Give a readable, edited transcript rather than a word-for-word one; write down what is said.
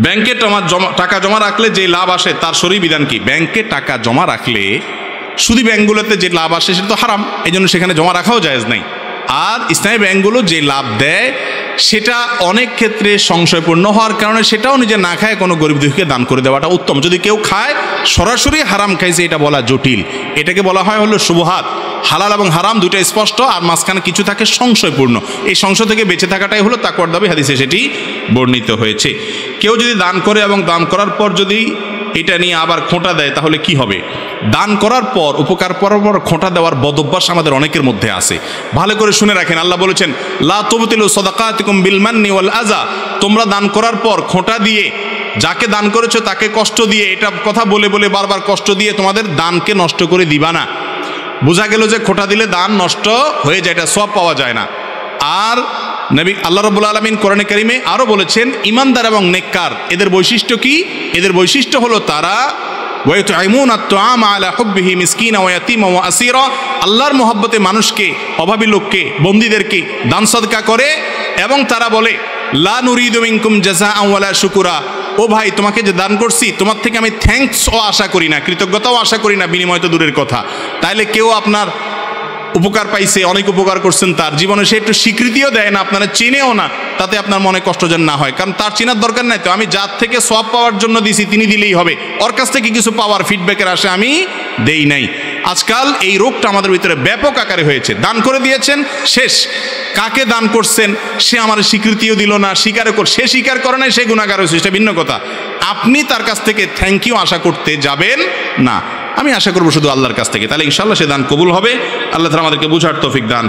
ব্যাংকে টাকা জমা রাখলে যে লাভ আসে তার শরীর বিধান কি? ব্যাংকে টাকা জমা রাখলে সুদী ব্যাংকগুলোতে যে লাভ আসে সেটা তো হারাম, এই জন্য সেখানে জমা রাখাও জায়েজ নাই। আর ইসলামী ব্যাংকগুলো যে লাভ দেয় সেটা অনেক ক্ষেত্রে সংশয়পূর্ণ হওয়ার কারণে সেটাও নিজে না খায় কোনো গরিব দুঃখীকে দান করে দেওয়াটা উত্তম। যদি কেউ খায় সরাসরি হারাম খাইছে এটা বলা জটিল, এটাকে বলা হয় হলো শুবহাত। হালাল এবং হারাম দুটো স্পষ্ট, আর মাঝখানে কিছু থাকে সংশয়পূর্ণ। এই সংশয় থেকে বেঁচে থাকাটাই হলো তাকওয়ার দাবি, হাদিসে সেটি বর্ণিত হয়েছে। কেউ যদি দান করে এবং দান করার পর যদি এটা নিয়ে আবার খোঁটা দেয় তাহলে কি হবে? দান করার পর, উপকার করার পর খোঁটা দেওয়ার বদভ্যাস আমাদের অনেকের মধ্যে আছে। ভালো করে শুনে রাখেন, আল্লাহ বলেছেন লা তুবতিলু সাদাকাতিকুম বিল মান্নি ওয়াল আযা, তোমরা দান করার পর খোঁটা দিয়ে, যাকে দান করেছো তাকে কষ্ট দিয়ে, এটা কথা বলে বলে বারবার কষ্ট দিয়ে তোমাদের দানকে নষ্ট করে দিবা না। বোঝা গেল যে খোঁটা দিলে দান নষ্ট হয়ে যায়, এটা সওয়াব পাওয়া যায় না। আর নবী আল্লাহ রাব্বুল আলামিন কোরআনে কারিমে আরো বলেছেন ঈমানদার এবং নেককার এদের বৈশিষ্ট্য কি? এদের বৈশিষ্ট্য হলো তারা ওয়ায়ুতঈমুনা আত-তাআমা আলা হুব্বিহি মিসকিনা ওয়া ইয়াতীমা ওয়া আসীরা, আল্লাহর মহব্বতে মানুষকে, অভাবী লোককে, বন্দীদেরকে দান সদকা করে, এবং তারা বলে লা নুরিদু মিনকুম জাযাআন ওয়ালা শুকুরা, ও ভাই তোমাকে যে দান করছি তোমার থেকে আমি থ্যাঙ্কসও আশা করি না, কৃতজ্ঞতাও আশা করি না, বিনিময় তো দূরের কথা। তাইলে কেউ আপনার উপকার পাইছে, অনেক উপকার করছেন, তার জীবনে সে একটু স্বীকৃতিও দেয় না, আপনারা চিনেও না, তাতে আপনার মনে কষ্ট যেন না হয়, কারণ তার চেনার দরকার নাই তো। আমি যার থেকে সওয়াব পাওয়ার জন্য দিছি তিনি দিলেই হবে, ওর কাছ থেকে কিছু পাওয়ার ফিডব্যাকের আশা আমি দেই নাই। আজকাল এই রোগটা আমাদের ভিতরে ব্যাপক আকারে হয়েছে। দান করে দিয়েছেন, শেষ, কাকে দান করছেন সে আমার স্বীকৃতিও দিল না, সে স্বীকার করে নাই, সে গুনাহগার হয়েছে, সেটা ভিন্ন কথা। আপনি তার কাছ থেকে থ্যাংক ইউ আশা করতে যাবেন না। আমি আশা করবো শুধু আল্লাহর কাছ থেকে, তাহলে ইনশাআল্লাহ সে দান কবুল হবে। আল্লাহ তাআলা আমাদেরকে বুঝার তৌফিক দান